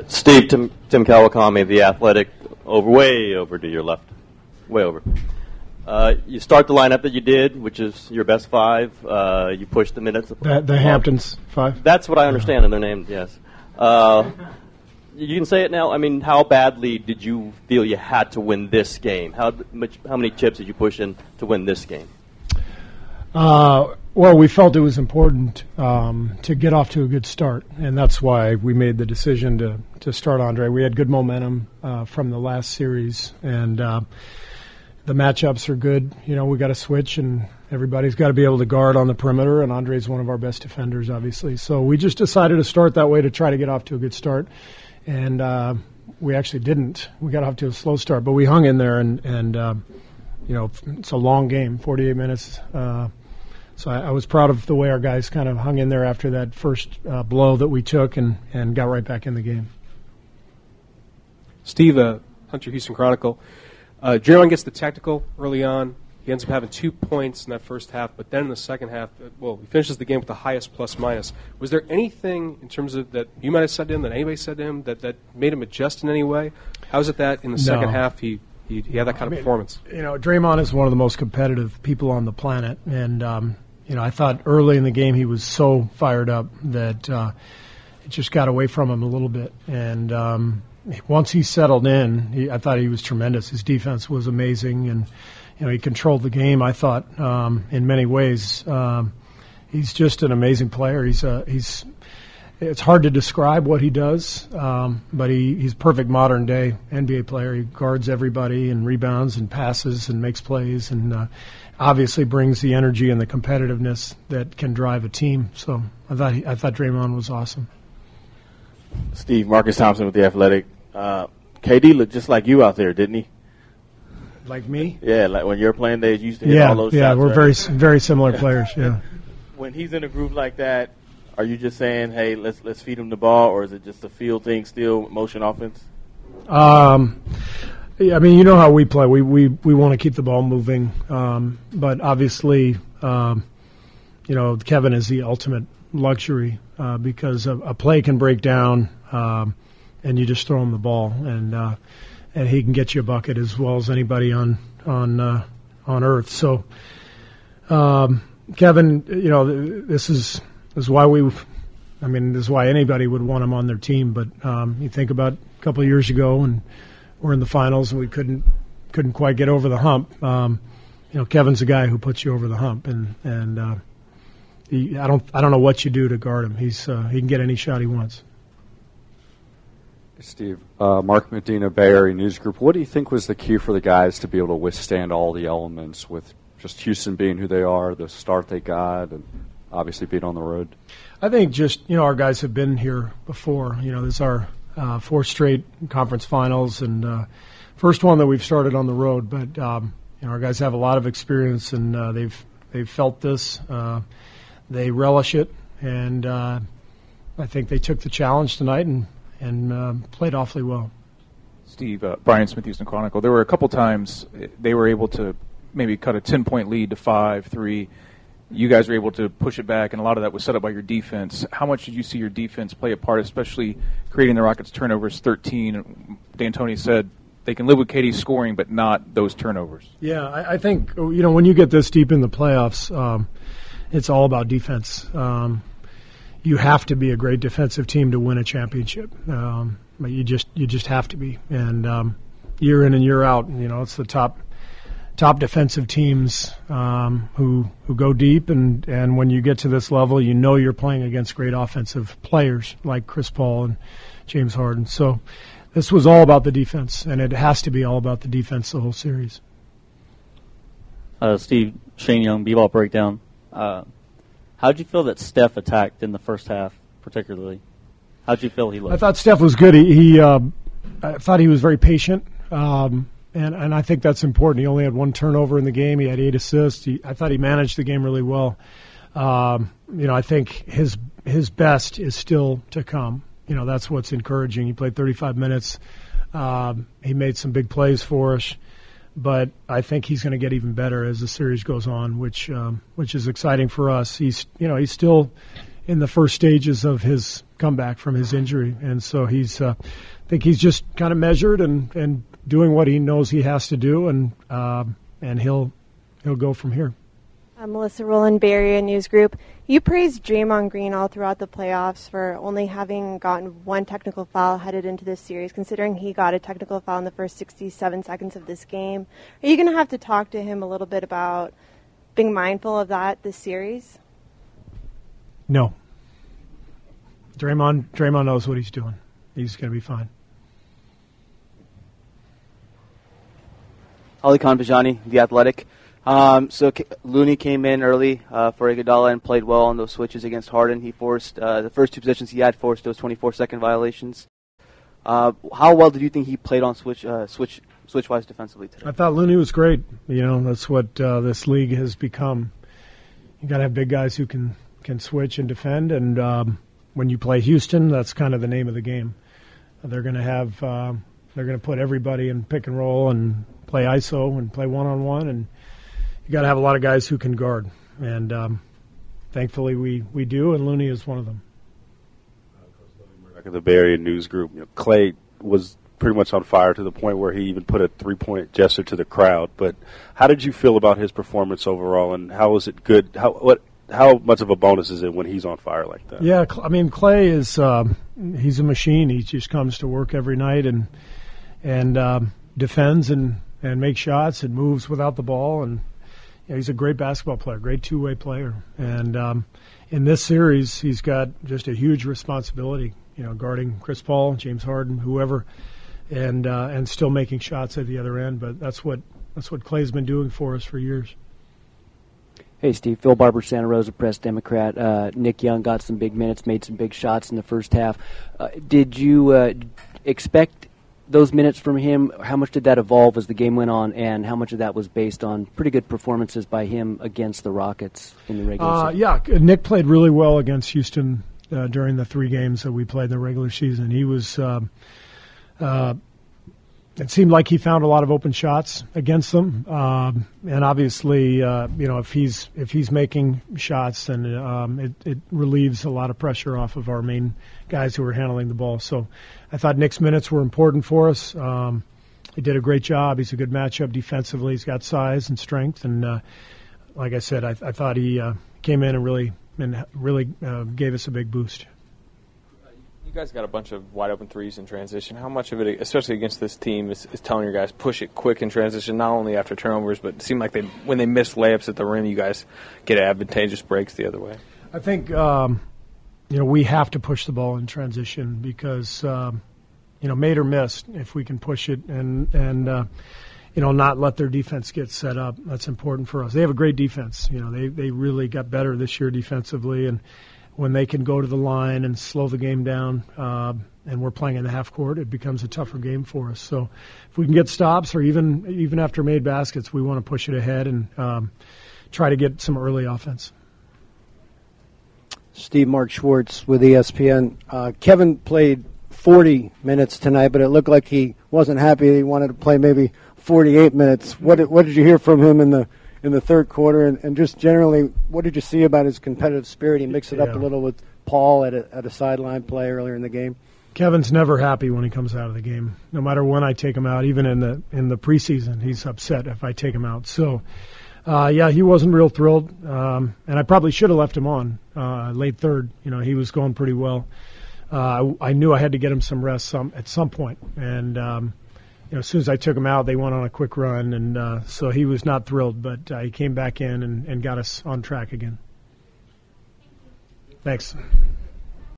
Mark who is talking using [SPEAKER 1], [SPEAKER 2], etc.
[SPEAKER 1] Steve, Tim Kawakami, The Athletic, way over to your left. Way over. You start the lineup that you did, which is your best five. You push the minutes.
[SPEAKER 2] The Hamptons five?
[SPEAKER 1] That's what I understand in their names, yes. You can say it now. I mean, how badly did you feel you had to win this game? How many chips did you push in to win this game?
[SPEAKER 2] Well, we felt it was important to get off to a good start, and that's why we made the decision to start Andre. We had good momentum from the last series, and the matchups are good. You know, we got to switch, and everybody's got to be able to guard on the perimeter, and Andre's one of our best defenders, obviously. So we just decided to start that way to try to get off to a good start, and we actually didn't. We got off to a slow start, but we hung in there, and you know, it's a long game, 48 minutes. So I was proud of the way our guys kind of hung in there after that first blow that we took and got right back in the game.
[SPEAKER 3] Steve, Hunter Houston Chronicle. Draymond gets the technical early on. He ends up having 2 points in that first half, but then in the second half, he finishes the game with the highest plus-minus. Was there anything in terms of that you might have said to him, that anybody said to him, that made him adjust in any way? How is it that in the second half he had that kind of performance?
[SPEAKER 2] You know, Draymond is one of the most competitive people on the planet, and you know, I thought early in the game he was so fired up that it just got away from him a little bit. And once he settled in, I thought he was tremendous. His defense was amazing, and you know, he controlled the game. I thought in many ways he's just an amazing player. He's it's hard to describe what he does, but he's a perfect modern day NBA player. He guards everybody and rebounds and passes and makes plays, and obviously brings the energy and the competitiveness that can drive a team. So I thought Draymond was awesome.
[SPEAKER 4] Steve, Marcus Thompson with The Athletic. KD looked just like you out there, didn't he?
[SPEAKER 2] Like me?
[SPEAKER 4] Yeah, like when your playing days, you used to hit all those shots.
[SPEAKER 2] Yeah, we're
[SPEAKER 4] right?
[SPEAKER 2] very similar players, yeah.
[SPEAKER 4] When he's in a groove like that, are you just saying, hey, let's feed him the ball, or is it just a field thing still, motion offense?
[SPEAKER 2] Yeah, I mean, you know how we play. We want to keep the ball moving, but obviously, you know, Kevin is the ultimate luxury because a play can break down, and you just throw him the ball, and he can get you a bucket as well as anybody on earth. So, Kevin, you know, this is why this is why anybody would want him on their team. But you think about a couple of years ago, and we're in the finals, and we couldn't quite get over the hump. You know, Kevin's the guy who puts you over the hump, and I don't know what you do to guard him. He can get any shot he wants.
[SPEAKER 5] Steve, Mark Medina, Bay Area News Group. What do you think was the key for the guys to be able to withstand all the elements with just Houston being who they are, the start they got, and obviously being on the road?
[SPEAKER 2] I think just, you know, our guys have been here before. You know, this is our fourth straight conference finals and first one that we've started on the road. But you know, our guys have a lot of experience, and they've felt this. They relish it, and I think they took the challenge tonight and played awfully well.
[SPEAKER 6] Steve, Brian Smith, Houston Chronicle. There were a couple times they were able to maybe cut a 10-point lead to 5-3. You guys were able to push it back, and a lot of that was set up by your defense. How much did you see your defense play a part, especially creating the Rockets' turnovers? 13. D'Antoni said they can live with KD scoring, but not those turnovers.
[SPEAKER 2] Yeah, I think, you know, when you get this deep in the playoffs, it's all about defense. You have to be a great defensive team to win a championship. But you just have to be. And year in and year out, you know, it's the top defensive teams who go deep, and when you get to this level, you know you're playing against great offensive players like Chris Paul and James Harden. So this was all about the defense, and it has to be all about the defense the whole series.
[SPEAKER 7] Steve, Shane Young, B-Ball Breakdown. How did you feel that Steph attacked in the first half, particularly? How did you feel he looked?
[SPEAKER 2] I thought Steph was good. I thought he was very patient. And I think that's important. He only had one turnover in the game. He had 8 assists. I thought he managed the game really well. You know, I think his best is still to come. You know, that's what's encouraging. He played 35 minutes. He made some big plays for us. But I think he's going to get even better as the series goes on, which is exciting for us. He's still in the first stages of his comeback from his injury, and so I think he's just kind of measured and doing what he knows he has to do, and he'll go from here.
[SPEAKER 8] Melissa Rowland, Bay Area News Group. You praised Draymond Green all throughout the playoffs for only having gotten one technical foul headed into this series, considering he got a technical foul in the first 67 seconds of this game. Are you going to have to talk to him a little bit about being mindful of that this series?
[SPEAKER 2] No. Draymond knows what he's doing. He's going to be fine.
[SPEAKER 9] Ali Khan Bajani, The Athletic. Looney came in early for Iguodala and played well on those switches against Harden. He forced the first two possessions he had forced those 24-second violations. How well did you think he played on switch-wise defensively today?
[SPEAKER 2] I thought Looney was great. That's what this league has become. You got to have big guys who can switch and defend, and when you play Houston, that's kind of the name of the game. They're going to put everybody in pick and roll and play ISO and play one-on-one, and you got to have a lot of guys who can guard, and thankfully we do, and Looney is one of them.
[SPEAKER 10] Back at the Bay Area News Group, Clay was pretty much on fire to the point where he even put a three-point gesture to the crowd. But how did you feel about his performance overall, and how was it good? How much of a bonus is it when he's on fire like that?
[SPEAKER 2] Yeah, I mean, Clay is he's a machine. He just comes to work every night and defends and makes shots and moves without the ball, and he's a great basketball player, great two-way player. And in this series, he's got just a huge responsibility, guarding Chris Paul, James Harden, whoever, and still making shots at the other end. But that's what Clay's been doing for us for years.
[SPEAKER 11] Hey, Steve. Phil Barber, Santa Rosa Press Democrat. Nick Young got some big minutes, made some big shots in the first half. Did you expect those minutes from him? How much did that evolve as the game went on, and how much of that was based on pretty good performances by him against the Rockets in the regular season?
[SPEAKER 2] Yeah, Nick played really well against Houston during the 3 games that we played in the regular season. He was it seemed like he found a lot of open shots against them, and obviously, if he's making shots, then it relieves a lot of pressure off of our main guys who are handling the ball. So, I thought Nick's minutes were important for us. He did a great job. He's a good matchup defensively. He's got size and strength, and like I said, I thought he came in and really gave us a big boost.
[SPEAKER 12] You guys got a bunch of wide-open threes in transition. How much of it, especially against this team, is telling your guys push it quick in transition, not only after turnovers, but it seemed like when they missed layups at the rim, you guys get advantageous breaks the other way?
[SPEAKER 2] I think we have to push the ball in transition because made or missed, if we can push it and not let their defense get set up, that's important for us. They have a great defense. They really got better this year defensively, and when they can go to the line and slow the game down, and we're playing in the half court, it becomes a tougher game for us. So if we can get stops, or even after made baskets, we want to push it ahead and try to get some early offense.
[SPEAKER 13] Steve, Mark Schwartz with ESPN. Kevin played 40 minutes tonight, but it looked like he wasn't happy. He wanted to play maybe 48 minutes. What did you hear from him in the third quarter, and just generally, what did you see about his competitive spirit? He mixed it up a little with Paul at a sideline play earlier in the game.
[SPEAKER 2] Kevin's never happy when he comes out of the game. No matter when I take him out, even in the preseason, he's upset if I take him out. So, he wasn't real thrilled, and I probably should have left him on late third. He was going pretty well. I knew I had to get him some rest at some point, and as soon as I took him out, they went on a quick run, and so he was not thrilled, but he came back in and got us on track again. Thanks.